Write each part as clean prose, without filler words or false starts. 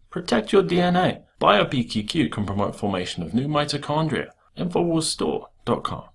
Protect your DNA. BioPQQ can promote formation of new mitochondria. Infowarsstore.com.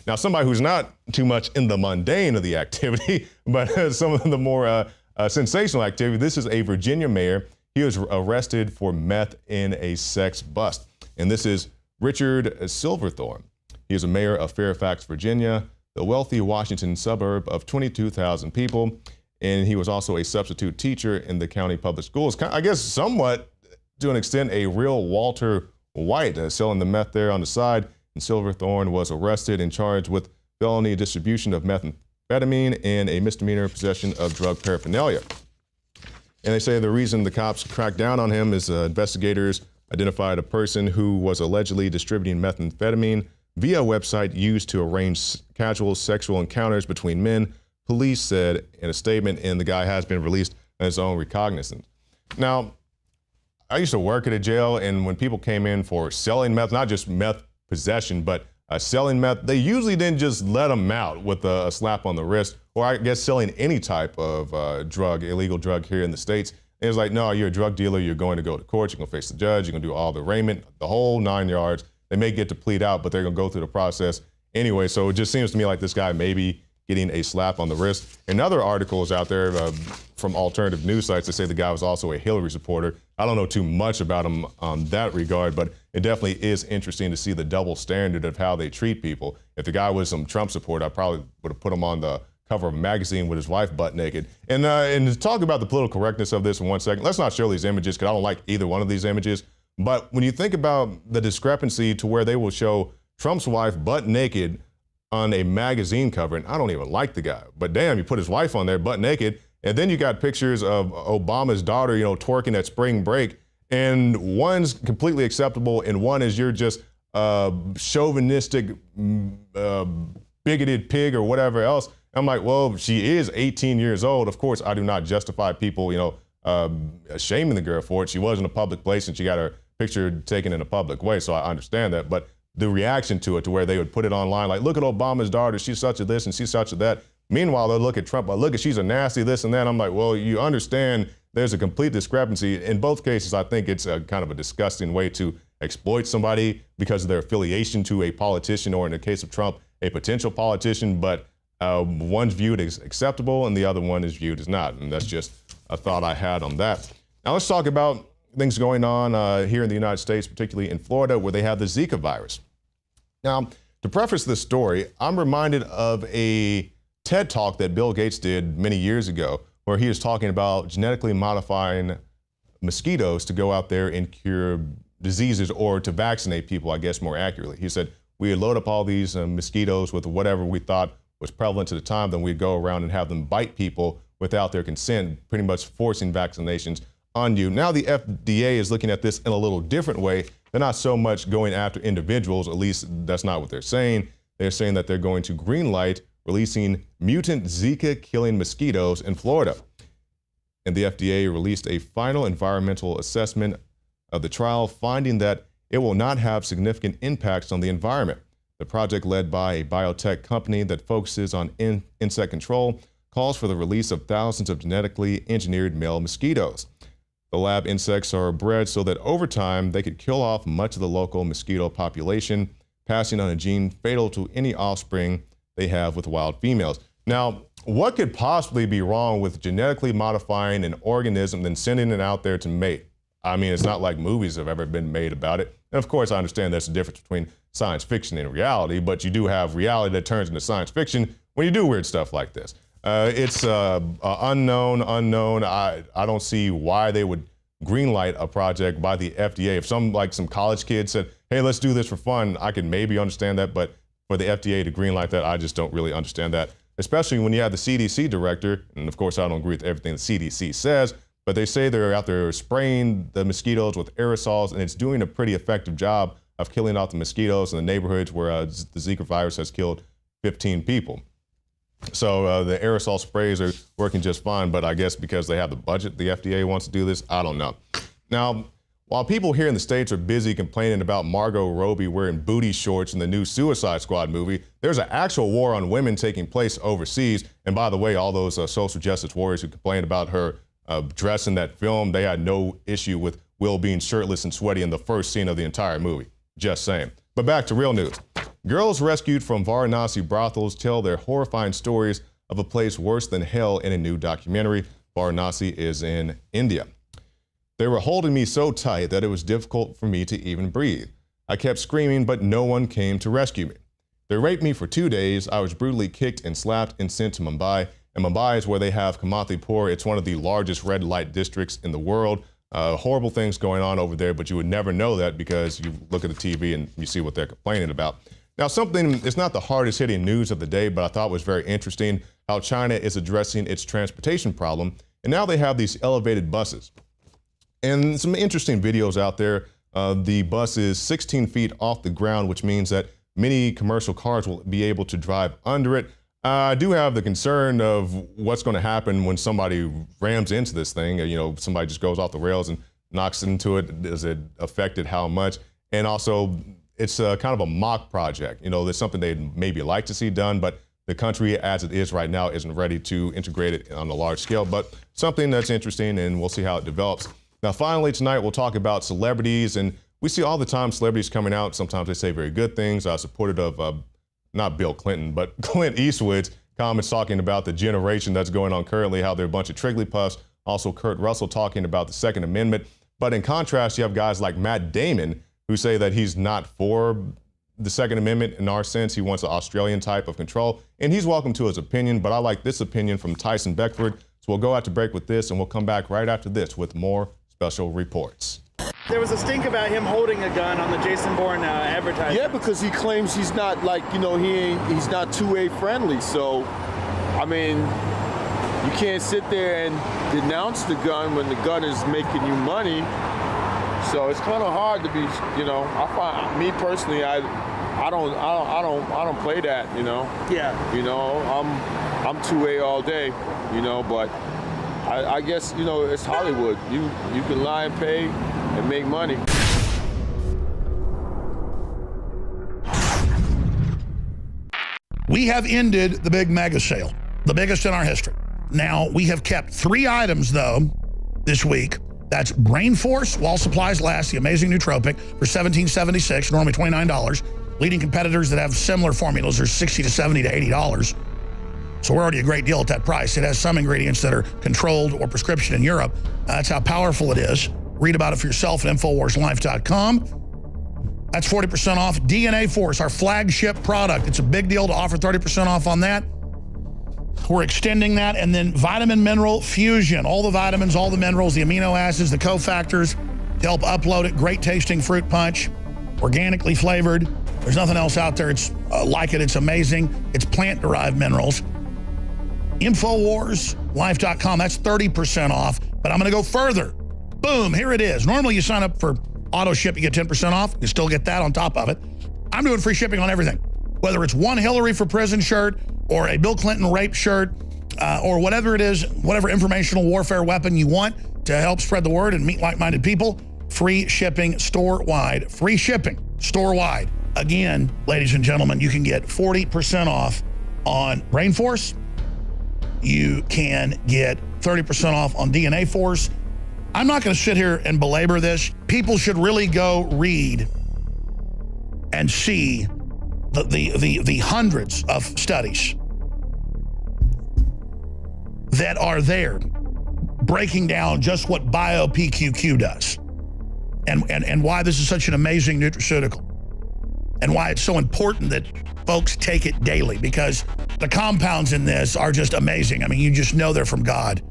Now, somebody who's not too much in the mundane of the activity, but some of the more sensational activity, this is a Virginia mayor. He was arrested for meth in a sex bust. And this is Richard Silverthorne. He is a mayor of Fairfax, Virginia, the wealthy Washington suburb of 22,000 people. And he was also a substitute teacher in the county public schools. I guess somewhat, to an extent, a real Walter White, selling the meth there on the side. And Silverthorne was arrested and charged with felony distribution of methamphetamine and a misdemeanor possession of drug paraphernalia. And they say the reason the cops cracked down on him is investigators identified a person who was allegedly distributing methamphetamine via a website used to arrange casual sexual encounters between men, police said in a statement, and the guy has been released on his own recognizance. Now, I used to work at a jail, and when people came in for selling meth, not just meth possession, but selling meth, they usually didn't just let them out with a slap on the wrist, or I guess selling any type of drug, illegal drug here in the States. And it's like, no, you're a drug dealer, you're going to go to court, you're gonna face the judge, you're gonna do all the arraignment, the whole 9 yards. They may get to plead out, but they're gonna go through the process anyway. So it just seems to me like this guy may be getting a slap on the wrist. And other articles out there from alternative news sites that say the guy was also a Hillary supporter. I don't know too much about him on that regard, but it definitely is interesting to see the double standard of how they treat people. If the guy was some Trump supporter, I probably would have put him on the cover of a magazine with his wife butt naked. And to talk about the political correctness of this in 1 second, let's not show these images because I don't like either one of these images. But when you think about the discrepancy to where they will show Trump's wife butt naked on a magazine cover, and I don't even like the guy, but damn, you put his wife on there butt naked, and then you got pictures of Obama's daughter, you know, twerking at spring break, and one's completely acceptable, and one is you're just chauvinistic, bigoted pig or whatever else. I'm like, well, she is 18 years old. Of course, I do not justify people, you know, shaming the girl for it. She was in a public place and she got her picture taken in a public way, so I understand that. But the reaction to it, to where they would put it online, like, look at Obama's daughter, she's such a this and she's such a that. Meanwhile, they'll look at Trump, like, look at, she's a nasty this and that. I'm like, well, you understand there's a complete discrepancy. In both cases, I think it's a kind of a disgusting way to exploit somebody because of their affiliation to a politician, or in the case of Trump, a potential politician, but one's viewed as acceptable and the other one is viewed as not. And that's just a thought I had on that. Now let's talk about things going on here in the United States, particularly in Florida, where they have the Zika virus. Now, to preface this story, I'm reminded of a TED Talk that Bill Gates did many years ago, where he was talking about genetically modifying mosquitoes to go out there and cure diseases, or to vaccinate people, I guess more accurately. He said, we would load up all these mosquitoes with whatever we thought was prevalent at the time, then we'd go around and have them bite people without their consent, pretty much forcing vaccinations on you. Now the FDA is looking at this in a little different way. They're not so much going after individuals, at least that's not what they're saying. They're saying that they're going to greenlight releasing mutant Zika killing mosquitoes in Florida. And the FDA released a final environmental assessment of the trial, finding that it will not have significant impacts on the environment. The project, led by a biotech company that focuses on insect control, calls for the release of thousands of genetically engineered male mosquitoes. The lab insects are bred so that over time they could kill off much of the local mosquito population, passing on a gene fatal to any offspring they have with wild females. Now, what could possibly be wrong with genetically modifying an organism and sending it out there to mate? I mean, it's not like movies have ever been made about it. And of course, I understand there's a difference between science fiction and reality, but you do have reality that turns into science fiction when you do weird stuff like this. It's unknown. I don't see why they would greenlight a project by the FDA. If some college kid said, hey, let's do this for fun, I can maybe understand that, but for the FDA to greenlight that, I just don't really understand that, especially when you have the CDC director, and of course I don't agree with everything the CDC says, but they say they're out there spraying the mosquitoes with aerosols, and it's doing a pretty effective job of killing off the mosquitoes in the neighborhoods where the Zika virus has killed 15 people. So the aerosol sprays are working just fine, but I guess because they have the budget, the FDA wants to do this, I don't know. Now, while people here in the States are busy complaining about Margot Robbie wearing booty shorts in the new Suicide Squad movie, there's an actual war on women taking place overseas. And by the way, all those social justice warriors who complained about her dressed in that film. They had no issue with Will being shirtless and sweaty in the first scene of the entire movie. Just saying. But back to real news. Girls rescued from Varanasi brothels tell their horrifying stories of a place worse than hell in a new documentary. Varanasi is in India. They were holding me so tight that it was difficult for me to even breathe. I kept screaming, but no one came to rescue me. They raped me for 2 days. I was brutally kicked and slapped and sent to Mumbai. And Mumbai is where they have Kamathipur. It's one of the largest red light districts in the world. Horrible things going on over there, but you would never know that because you look at the TV and you see what they're complaining about. Now, it's not the hardest hitting news of the day, but I thought was very interesting how China is addressing its transportation problem. And now they have these elevated buses. And some interesting videos out there. The bus is 16 feet off the ground, which means that many commercial cars will be able to drive under it. I do have the concern of what's going to happen when somebody rams into this thing. You know, somebody just goes off the rails and knocks into it. Is it affected how much? And also, it's kind of a mock project. You know, there's something they'd maybe like to see done, but the country as it is right now isn't ready to integrate it on a large scale. But something that's interesting, and we'll see how it develops. Now, finally, tonight, we'll talk about celebrities. And we see all the time celebrities coming out. Sometimes they say very good things. I supported of, not Bill Clinton, but Clint Eastwood's comments talking about the generation that's going on currently, how they're a bunch of Trigglypuffs. Also, Kurt Russell talking about the Second Amendment. But in contrast, you have guys like Matt Damon who say that he's not for the Second Amendment in our sense. He wants an Australian type of control. And he's welcome to his opinion, but I like this opinion from Tyson Beckford. So we'll go out to break with this, and we'll come back right after this with more special reports. There was a stink about him holding a gun on the Jason Bourne advertisement. Yeah, because he claims he's not he's not 2A friendly. So, I mean, you can't sit there and denounce the gun when the gun is making you money. So it's kind of hard to be, I find, me personally, I don't play that, Yeah. I'm 2A all day, but I guess, it's Hollywood. You can lie and pay and make money. We have ended the big mega sale, the biggest in our history. Now, we have kept 3 items, though, this week. That's Brain Force, While Supplies Last, the amazing nootropic, for $17.76, normally $29. Leading competitors that have similar formulas are $60 to $70 to $80. So we're already a great deal at that price. It has some ingredients that are controlled or prescription in Europe. That's how powerful it is. Read about it for yourself at InfoWarsLife.com. That's 40% off. DNA Force, our flagship product. It's a big deal to offer 30% off on that. We're extending that. And then Vitamin Mineral Fusion. All the vitamins, all the minerals, the amino acids, the cofactors to help upload it. Great tasting fruit punch. Organically flavored. There's nothing else out there it's like it. It's amazing. It's plant-derived minerals. InfoWarsLife.com. That's 30% off. But I'm going to go further. Boom, here it is. Normally you sign up for auto ship, you get 10% off. You still get that on top of it. I'm doing free shipping on everything. Whether it's one Hillary for Prison shirt or a Bill Clinton rape shirt or whatever it is, whatever informational warfare weapon you want to help spread the word and meet like-minded people, free shipping store-wide. Free shipping store-wide. Again, ladies and gentlemen, you can get 40% off on Brain Force. You can get 30% off on DNA Force. I'm not going to sit here and belabor this. People should really go read and see the hundreds of studies that are there breaking down just what BioPQQ does and why this is such an amazing nutraceutical and why it's so important that folks take it daily, because the compounds in this are just amazing. I mean, you just know they're from God.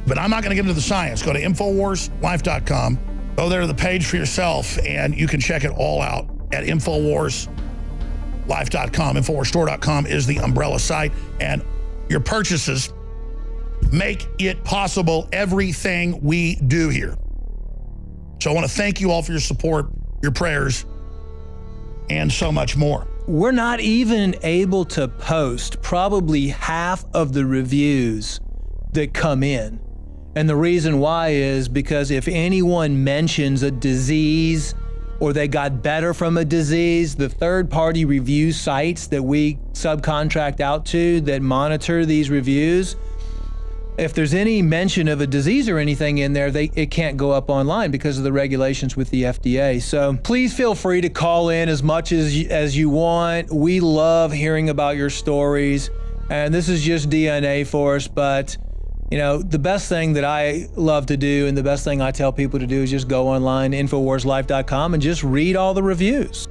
But I'm not going to get into the science. Go to InfoWarsLife.com. Go there to the page for yourself, and you can check it all out at InfoWarsLife.com. InfoWarsStore.com is the umbrella site, and your purchases make it possible, everything we do here. So I want to thank you all for your support, your prayers, and so much more. We're not even able to post probably half of the reviews that come in. And the reason why is because if anyone mentions a disease or they got better from a disease, the third-party review sites that we subcontract out to that monitor these reviews, if there's any mention of a disease or anything in there, it can't go up online because of the regulations with the FDA. So please feel free to call in as much as you want. We love hearing about your stories, and this is just DNA for us. But you know, the best thing that I love to do and the best thing I tell people to do is just go online, InfoWarsLife.com, and just read all the reviews.